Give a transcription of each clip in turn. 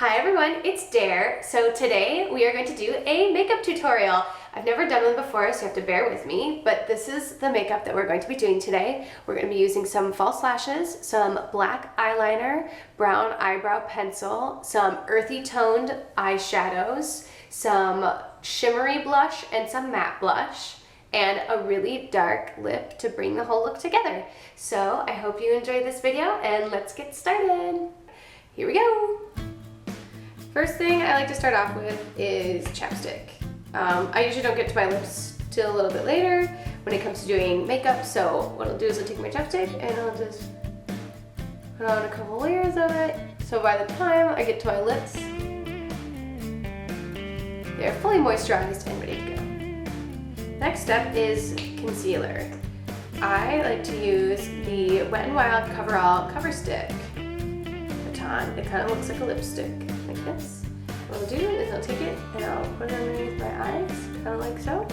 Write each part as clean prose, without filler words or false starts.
Hi everyone, it's Dare. So today we are going to do a makeup tutorial. I've never done one before, so you have to bear with me, but this is the makeup that we're going to be doing today. We're going to be using some false lashes, some black eyeliner, brown eyebrow pencil, some earthy toned eyeshadows, some shimmery blush and some matte blush, and a really dark lip to bring the whole look together. So I hope you enjoyed this video and let's get started. Here we go. First thing I like to start off with is chapstick. I usually don't get to my lips till a little bit later when it comes to doing makeup, so what I'll do is I'll take my chapstick and I'll just put on a couple layers of it. So by the time I get to my lips, they're fully moisturized and ready to go. Next step is concealer. I like to use the Wet n Wild Coverall Cover Stick baton. It kind of looks like a lipstick, like this. What I'll do is I'll take it and I'll put it underneath my eyes, kind of like so.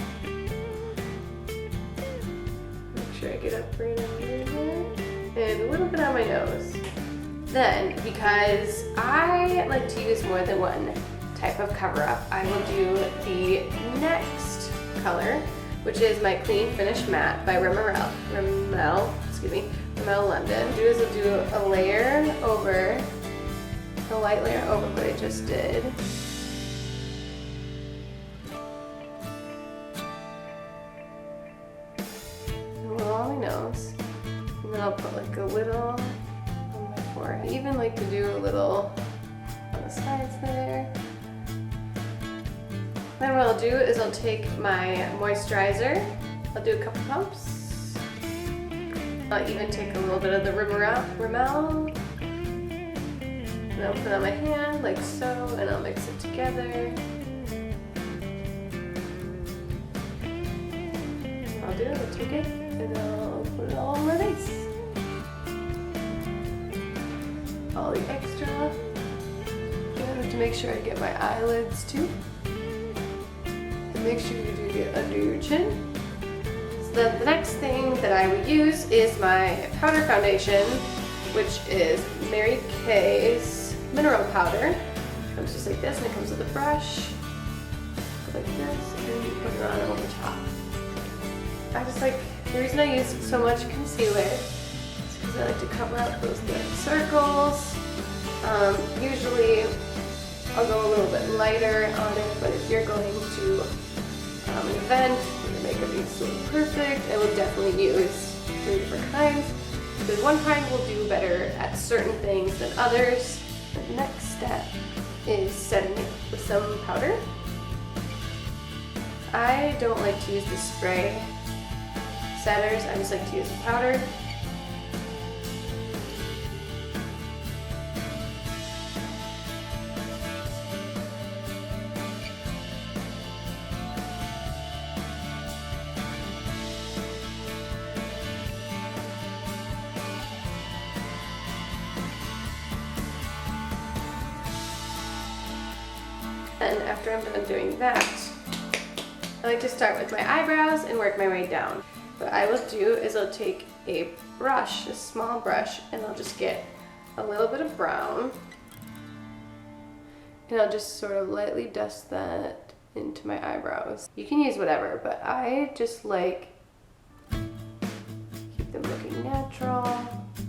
Make sure I get up right under there, and a little bit on my nose. Then, because I like to use more than one type of cover-up, I will do the next color, which is my Clean Finish Matte by Rimmel London. What I'll do is I'll do a layer over, a light layer over what I just did. A little on my nose. And then I'll put like a little on my forehead. I even like to do a little on the sides there. Then what I'll do is I'll take my moisturizer. I'll do a couple pumps. I'll even take a little bit of the Rimmel. And I'll put it on my hand like so, and I'll mix it together. I'll do it, I'll take it, and I'll put it all on my face. All the extra. I have to make sure I get my eyelids too. And make sure you do get under your chin. So then the next thing that I would use is my powder foundation, which is Mary Kay's mineral powder. It comes just like this, and it comes with a brush, like this, and you put it on over top. I just like, the reason I use so much concealer is because I like to cover up those dark circles. Usually I'll go a little bit lighter on it, but if you're going to an event where your makeup needs to look perfect, I will definitely use 3 different kinds, because one kind will do better at certain things than others. The next step is setting it with some powder. I don't like to use the spray setters, I just like to use the powder. And after I'm done doing that, I like to start with my eyebrows and work my way down. What I will do is I'll take a brush, a small brush, and I'll just get a little bit of brown, and I'll just sort of lightly dust that into my eyebrows. You can use whatever, but I just like keep them looking natural.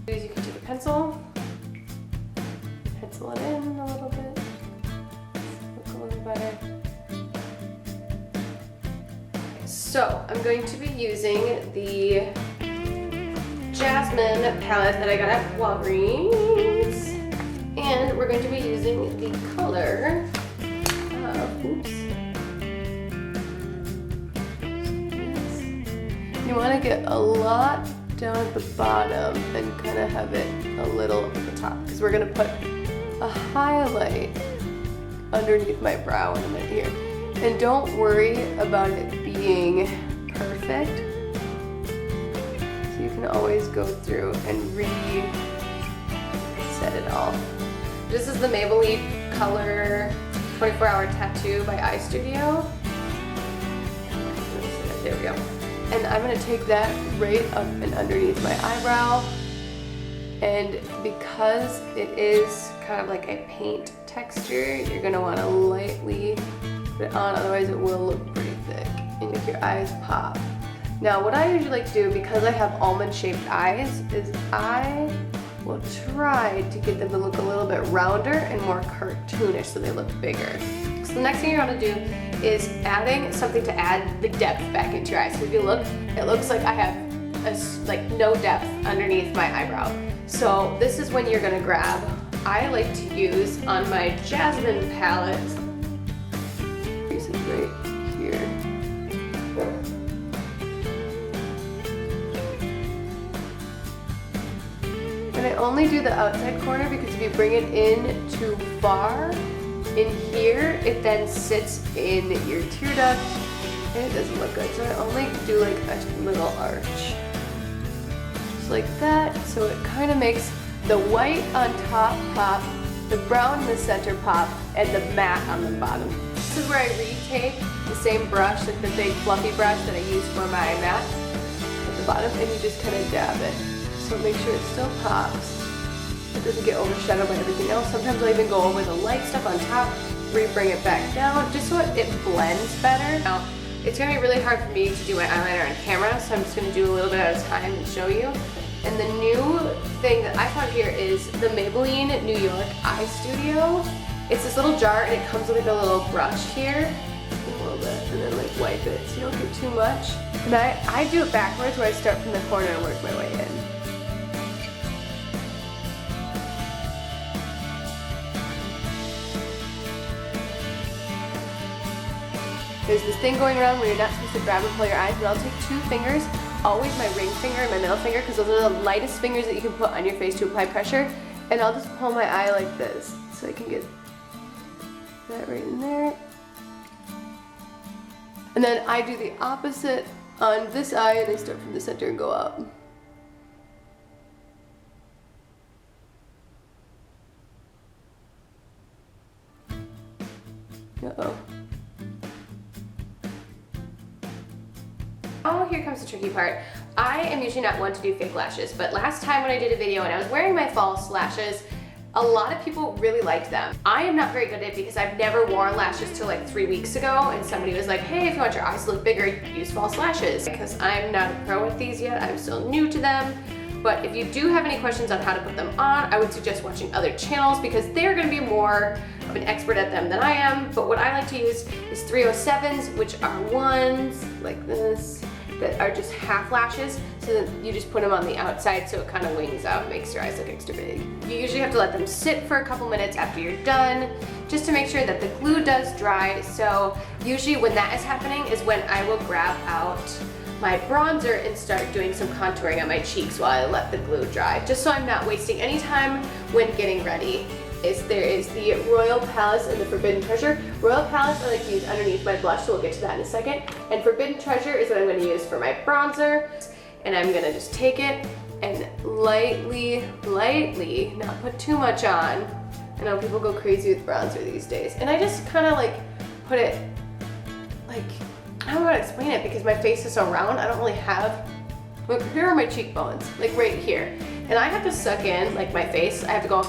You can take a pencil it in a little bit. Better. So I'm going to be using the Jasmine palette that I got at Walgreens, and we're going to be using the color of, you want to get a lot down at the bottom and kind of have it a little at the top, because we're going to put a highlight underneath my brow and my ear. And don't worry about it being perfect. So you can always go through and reset it all. This is the Maybelline Color 24-Hour Tattoo by Eye Studio. There we go. And I'm gonna take that right up and underneath my eyebrow. And because it is kind of like a paint texture, you're gonna wanna lightly put it on, otherwise it will look pretty thick and make your eyes pop. Now what I usually like to do, because I have almond shaped eyes, is I will try to get them to look a little bit rounder and more cartoonish so they look bigger. So the next thing you're gonna do is adding something to add the depth back into your eyes. So if you look, it looks like I have like no depth underneath my eyebrow. So this is when you're gonna grab, I like to use on my Jasmine palette, this is right here. And I only do the outside corner because if you bring it in too far, in here, it then sits in your tear duct and it doesn't look good. So I only do like a little arch. Just like that. So it kind of makes the white on top pop, the brown in the center pop, and the matte on the bottom. This is where I retake the same brush, like the big fluffy brush that I use for my matte at the bottom, and you just kind of dab it. So make sure it still pops. It doesn't get overshadowed by everything else. Sometimes I even go over the light stuff on top, bring it back down, just so it blends better. Now, it's gonna be really hard for me to do my eyeliner on camera, so I'm just gonna do a little bit at a time and show you. And the new thing that I found here is the Maybelline New York Eye Studio. It's this little jar and it comes with like a little brush here, a little bit, and then like wipe it so you don't get too much. And I do it backwards where I start from the corner and work my way in. There's this thing going around where you're not supposed to grab and pull your eyes, but I'll take 2 fingers, always my ring finger and my middle finger, because those are the lightest fingers that you can put on your face to apply pressure, and I'll just pull my eye like this, so I can get that right in there. And then I do the opposite on this eye, and I start from the center and go up. Uh-oh. Oh, here comes the tricky part. I am usually not one to do fake lashes, but last time when I did a video and I was wearing my false lashes, a lot of people really liked them. I am not very good at it because I've never worn lashes till like 3 weeks ago, and somebody was like, hey, if you want your eyes to look bigger, use false lashes. Because I'm not a pro at these yet, I'm still new to them. But if you do have any questions on how to put them on, I would suggest watching other channels because they're gonna be more of an expert at them than I am. But what I like to use is 307s, which are ones like this, that are just half lashes, so that you just put them on the outside so it kind of wings out, makes your eyes look extra big. You usually have to let them sit for a couple minutes after you're done, just to make sure that the glue does dry. So usually when that is happening is when I will grab out my bronzer and start doing some contouring on my cheeks while I let the glue dry, just so I'm not wasting any time when getting ready. There is the Royal Palace and the Forbidden Treasure. Royal Palace I like to use underneath my blush, so we'll get to that in a second. And Forbidden Treasure is what I'm going to use for my bronzer. And I'm going to just take it and lightly, not put too much on. I know people go crazy with bronzer these days. And I just kind of like put it, like, I don't know how to explain it because my face is so round. I don't really have, like, here are my cheekbones, like right here. And I have to suck in, like, my face. I have to go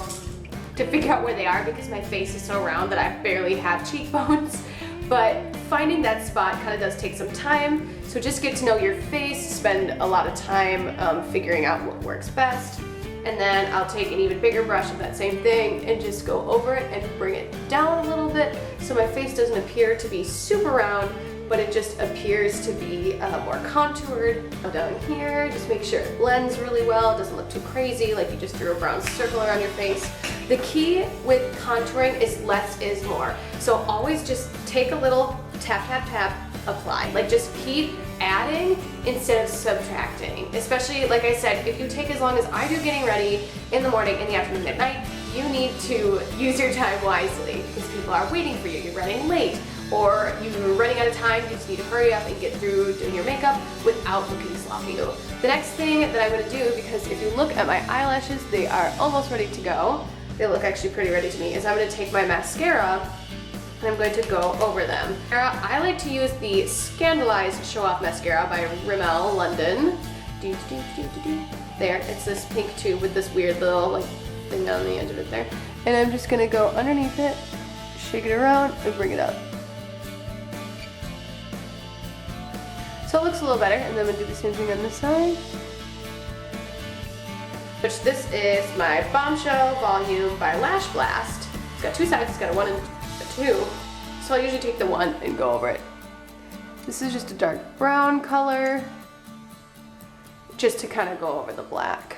to figure out where they are because my face is so round that I barely have cheekbones. But finding that spot kind of does take some time. So just get to know your face, spend a lot of time figuring out what works best. And then I'll take an even bigger brush of that same thing and just go over it and bring it down a little bit so my face doesn't appear to be super round, but it just appears to be more contoured. Down here, just make sure it blends really well, it doesn't look too crazy, like you just drew a brown circle around your face. The key with contouring is less is more. So always just take a little tap, tap, tap, apply. Like just keep adding instead of subtracting. Especially, like I said, if you take as long as I do getting ready in the morning, in the afternoon, at night, you need to use your time wisely because people are waiting for you, you're running late, or you're running out of time, you just need to hurry up and get through doing your makeup without looking sloppy. The next thing that I'm going to do, because if you look at my eyelashes, they are almost ready to go. They look actually pretty ready to me, is I'm going to take my mascara and I'm going to go over them. I like to use the Scandalized Show Off Mascara by Rimmel London. There, it's this pink tube with this weird little like thing on the edge of it there. And I'm just gonna go underneath it, shake it around, and bring it up. So it looks a little better, and then I'm gonna do the same thing on this side. Which this is my Bombshell Volume by Lash Blast. It's got two sides, it's got a 1 and a 2. So I usually take the 1 and go over it. This is just a dark brown color, just to kind of go over the black.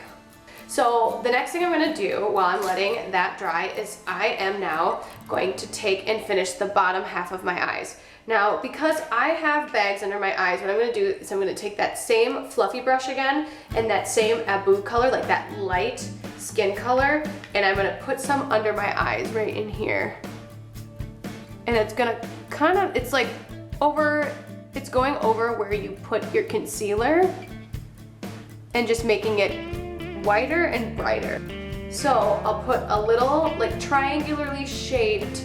So the next thing I'm gonna do while I'm letting that dry is I am now going to take and finish the bottom half of my eyes. Now, because I have bags under my eyes, what I'm gonna do is I'm gonna take that same fluffy brush again and that same Abu color, like that light skin color, and I'm gonna put some under my eyes right in here. And it's gonna kind of, it's like over, it's going over where you put your concealer and just making it whiter and brighter. So I'll put a little like triangularly shaped,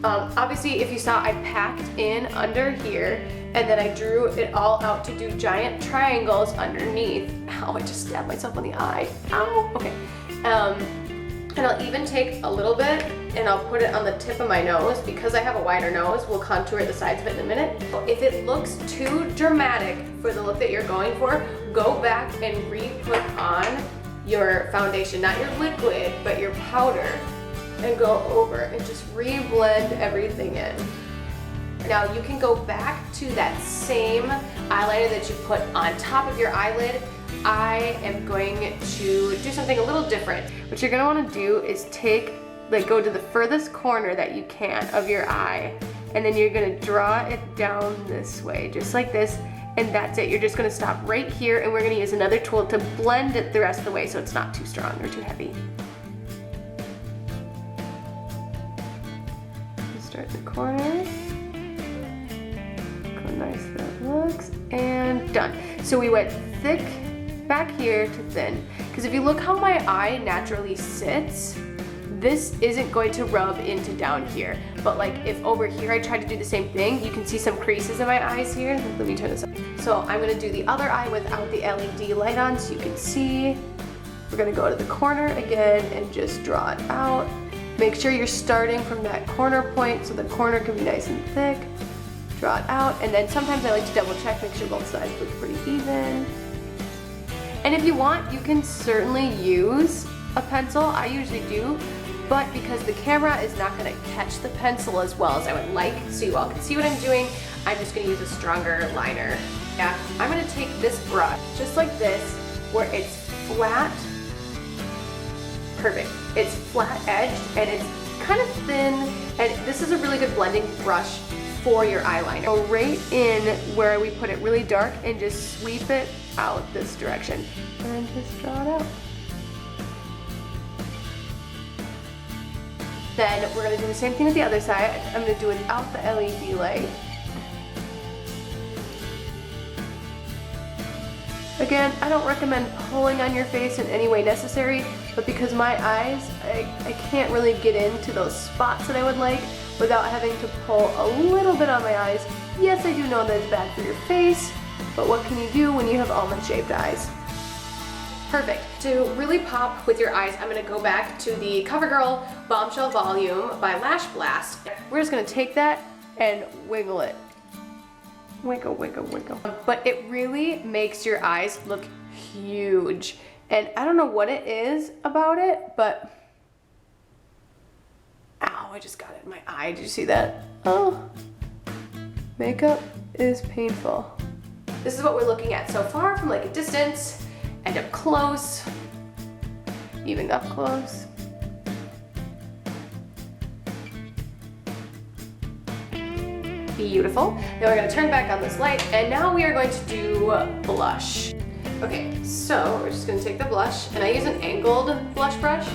obviously if you saw I packed in under here and then I drew it all out to do giant triangles underneath. Ow, I just stabbed myself on the eye. Ow, okay. And I'll even take a little bit and I'll put it on the tip of my nose. Because I have a wider nose, we'll contour the sides of it in a minute. If it looks too dramatic for the look that you're going for, go back and re-put on your foundation, not your liquid, but your powder, and go over and just re-blend everything in. Now you can go back to that same eyeliner that you put on top of your eyelid. I am going to do something a little different. What you're gonna wanna do is go to the furthest corner that you can of your eye, and then you're gonna draw it down this way, just like this, and that's it. You're just gonna stop right here, and we're gonna use another tool to blend it the rest of the way so it's not too strong or too heavy. Start in the corner. Look how nice that looks, and done. So we went thick back here to thin, because if you look how my eye naturally sits, this isn't going to rub into down here. But like if over here I try to do the same thing, you can see some creases in my eyes here. Let me turn this up. So I'm gonna do the other eye without the LED light on so you can see. We're gonna go to the corner again and just draw it out. Make sure you're starting from that corner point so the corner can be nice and thick. Draw it out, and then sometimes I like to double check, make sure both sides look pretty even. And if you want, you can certainly use a pencil. I usually do. But because the camera is not gonna catch the pencil as well as I would like, so you all can see what I'm doing, I'm just gonna use a stronger liner. Yeah, I'm gonna take this brush, just like this, where it's flat. Perfect. It's flat edged and it's kind of thin, and this is a really good blending brush for your eyeliner. Go right in where we put it really dark and just sweep it out this direction. And just draw it out. Then we're gonna do the same thing with the other side. I'm gonna do it without the LED light. Again, I don't recommend pulling on your face in any way necessary, but because my eyes, I can't really get into those spots that I would like without having to pull a little bit on my eyes. Yes, I do know that it's bad for your face, but what can you do when you have almond-shaped eyes? Perfect. To really pop with your eyes, I'm gonna go back to the CoverGirl Bombshell Volume by Lash Blast. We're just gonna take that and wiggle it. Wiggle, wiggle, wiggle. But it really makes your eyes look huge. And I don't know what it is about it, but ow, I just got it in my eye. Did you see that? Oh, makeup is painful. This is what we're looking at so far from like a distance. And up close, even up close. Beautiful. Now we're gonna turn back on this light, and now we are going to do blush. Okay, so we're just gonna take the blush, and I use an angled blush brush.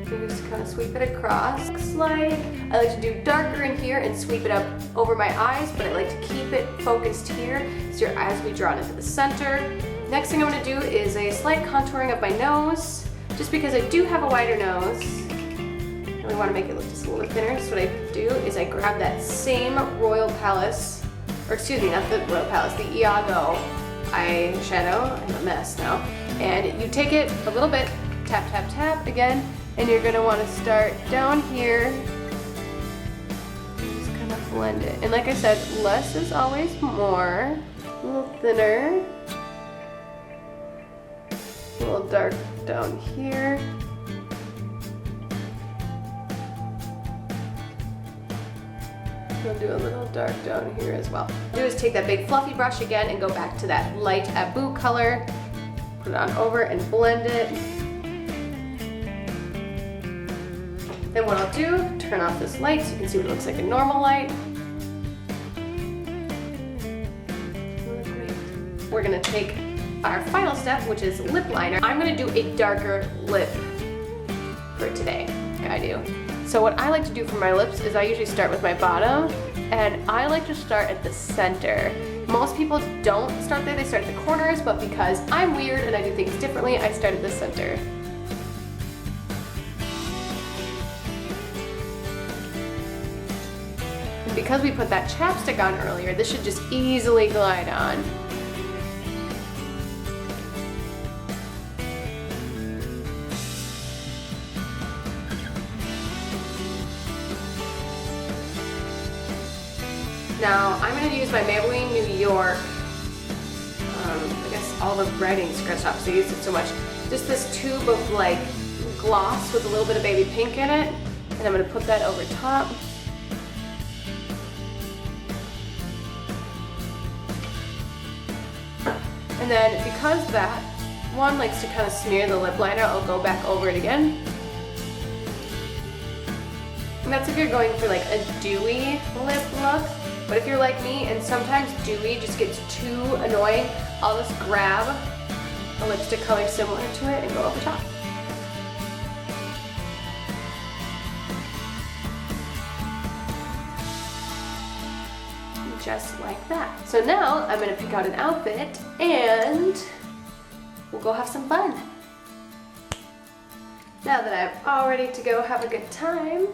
So just kind of sweep it across. Looks like I like to do darker in here and sweep it up over my eyes, but I like to keep it focused here so your eyes will be drawn into the center. Next thing I'm gonna do is a slight contouring of my nose, just because I do have a wider nose. I really wanna make it look just a little thinner. So what I do is I grab that same Royal Palace, or excuse me, not the Royal Palace, the Iago eyeshadow. I'm a mess now. And you take it a little bit, tap, tap, tap again, And you're gonna wanna start down here. Just kind of blend it. And like I said, less is always more. A little thinner. A little dark down here. We'll do a little dark down here as well. What I'll do is take that big fluffy brush again and go back to that light Abu color. Put it on over and blend it. Then what I'll do, turn off this light so you can see what it looks like a normal light. We're gonna take our final step, which is lip liner. I'm gonna do a darker lip for today. I do. So what I like to do for my lips is I usually start with my bottom, and I like to start at the center. Most people don't start there, they start at the corners, but because I'm weird and I do things differently, I start at the center. And because we put that chapstick on earlier, this should just easily glide on. Now, I'm going to use my Maybelline New York, I guess all the writing scratch offs, I used it so much. Just this tube of like gloss with a little bit of baby pink in it, and I'm going to put that over top. And then because that one likes to kind of smear the lip liner, I'll go back over it again. And that's if you're going for like a dewy lip look. But if you're like me and sometimes dewy just gets too annoying, I'll just grab a lipstick color similar to it and go over top. Just like that. So now I'm gonna pick out an outfit and we'll go have some fun. Now that I'm all ready to go have a good time,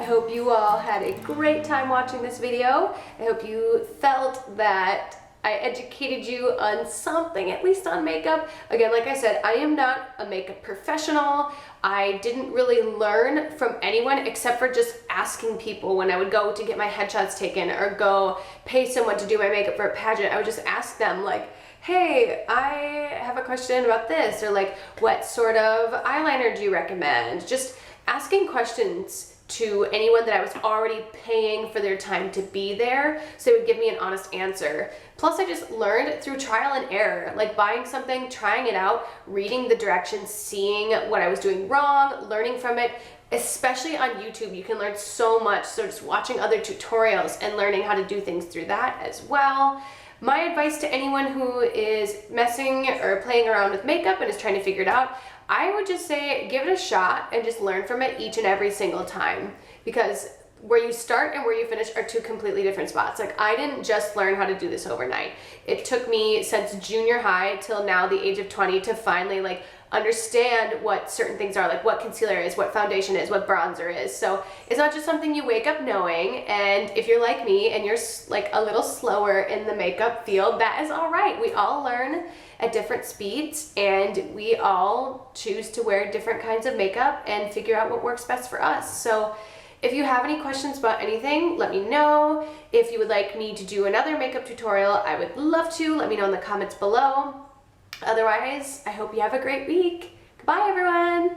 I hope you all had a great time watching this video. I hope you felt that I educated you on something, at least on makeup. Again, like I said, I am not a makeup professional. I didn't really learn from anyone except for just asking people when I would go to get my headshots taken or go pay someone to do my makeup for a pageant. I would just ask them like, hey, I have a question about this, or like, what sort of eyeliner do you recommend? Just asking questions to anyone that I was already paying for their time to be there, so they would give me an honest answer. Plus I just learned through trial and error, like buying something, trying it out, reading the directions, seeing what I was doing wrong, learning from it. Especially on YouTube, you can learn so much, so just watching other tutorials and learning how to do things through that as well. My advice to anyone who is messing or playing around with makeup and is trying to figure it out, I would just say give it a shot and just learn from it each and every single time, because where you start and where you finish are two completely different spots. Like, I didn't just learn how to do this overnight. It took me since junior high till now the age of 20 to finally like understand what certain things are, like what concealer is, what foundation is, what bronzer is. So it's not just something you wake up knowing, and if you're like me and you're like a little slower in the makeup field, that is all right. We all learn at different speeds, and we all choose to wear different kinds of makeup and figure out what works best for us. So if you have any questions about anything, let me know. If you would like me to do another makeup tutorial, I would love to. Let me know in the comments below. Otherwise, I hope you have a great week. Goodbye, everyone.